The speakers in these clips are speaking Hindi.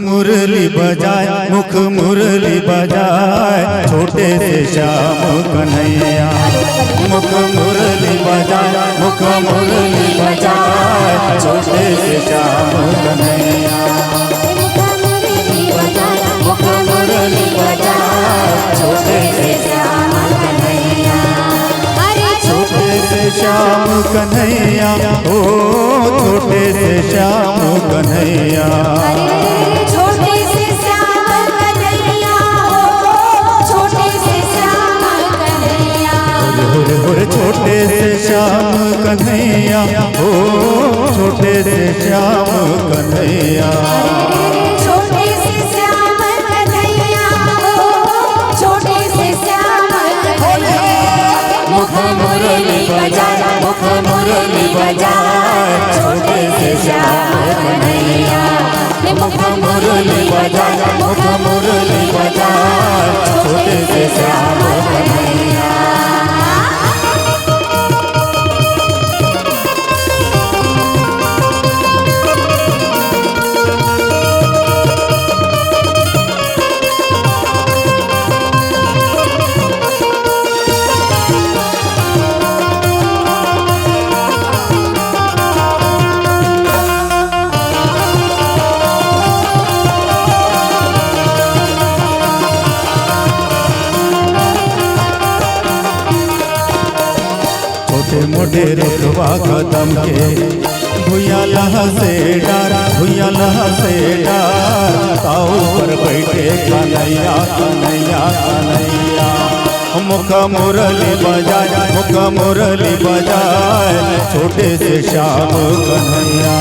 मुरली बजाए, मुख मुरली बजाए, छोटे से श्याम कन्हैया। मुख मुरली बजाए, मुख मुरली बजाए, छोटे से श्याम कन्हैया। मुख मुरली बजाए, छोटे से श्याम कन्हैया। अरे छोटे से श्याम कन्हैया, ओ छोटे से श्याम कन्हैया। छोटे से श्याम कन्हैया, छोटे से श्याम कन्हैया। छोटे से श्याम कन्हैया, ओ छोटे से श्याम कन्हैया। छोटे से श्याम कन्हैया, छोटे से श्याम कन्हैया। मुख मुरली बजाए, मुख मुरली बजाए, छोटे से श्याम कन्हैया। मुख मुरली बजाए, मुख मुरली बजाए, छोटे से श्याम कन्हैया। मोटे रुतबा कदम के भुइया लहा से डार, भुइया लहा से डार, ताऊ पर बैठे कन्हैया कन्हैया कन्हैया। मुख मुरली बजाए, मुख मुरली बजाए, छोटे से श्याम कन्हैया।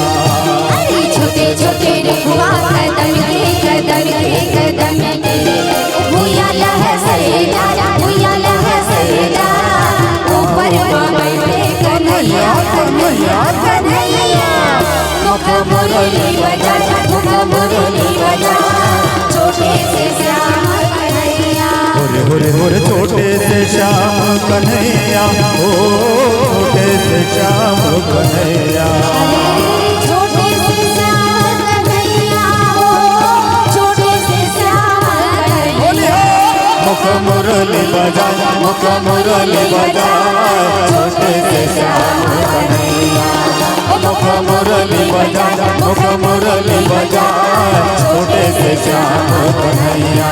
छोटे छोटे रुतबा कदम के भुइया लहा से डार, भुइया लहा से डार, ऊपर कन्हैया कन्हैया कन्हैया। मुख मुरली बजाए, मुख मुरली बजाए, छोटे से श्याम कन्हैया। होरे छोटे से श्याम कन्हैया, ओ छोटे से श्याम कन्हैया। छोटे से श्याम कन्हैया, छोटे से श्याम कन्हैया। मुख मुरली बजाए, मुख मुरली बजाए, छोटे से श्याम कन्हैया। मुख मुरली बजाए, मुख मुरली बजाए, छोटे से श्याम कन्हैया।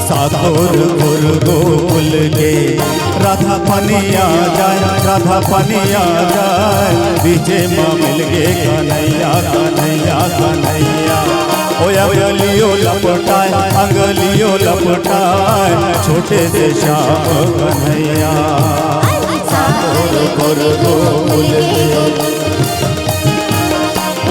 सातोर गुर गोकुल के राधा पनिया जाए, राधा पनिया जाए, बीचे माँ मिल गे कन्हैया कन्हैया कन्हैया। ओलियो लपटाए, अंगलियो लपटाए, छोटे से श्याम कन्हैया। सातोर गुर गोकुल के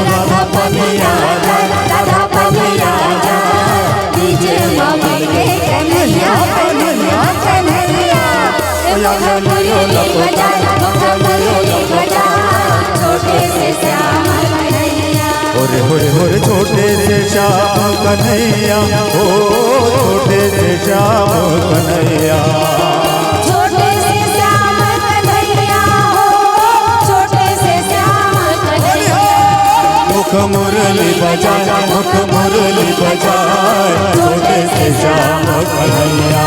राधा पनिया जाए, राधा पनिया जाए, बीचे माँ मिल गे कन्हैया कन्हैया कन्हैया। मुख मुरली बजाए, मुख मुरली बजाए, छोटे से श्याम कन्हैया। होरे छोटे से श्याम कन्हैया, ओ छोटे से श्याम कन्हैया। छोटे से श्याम कन्हैया, छोटे से श्याम कन्हैया। मुख मुरली बजाए, मुख मुरली बजाए, छोटे से श्याम कन्हैया।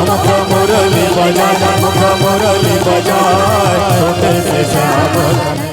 मुख मुरली बजाए, मुख मुरली बजाए, छोटे से श्याम कन्हैया।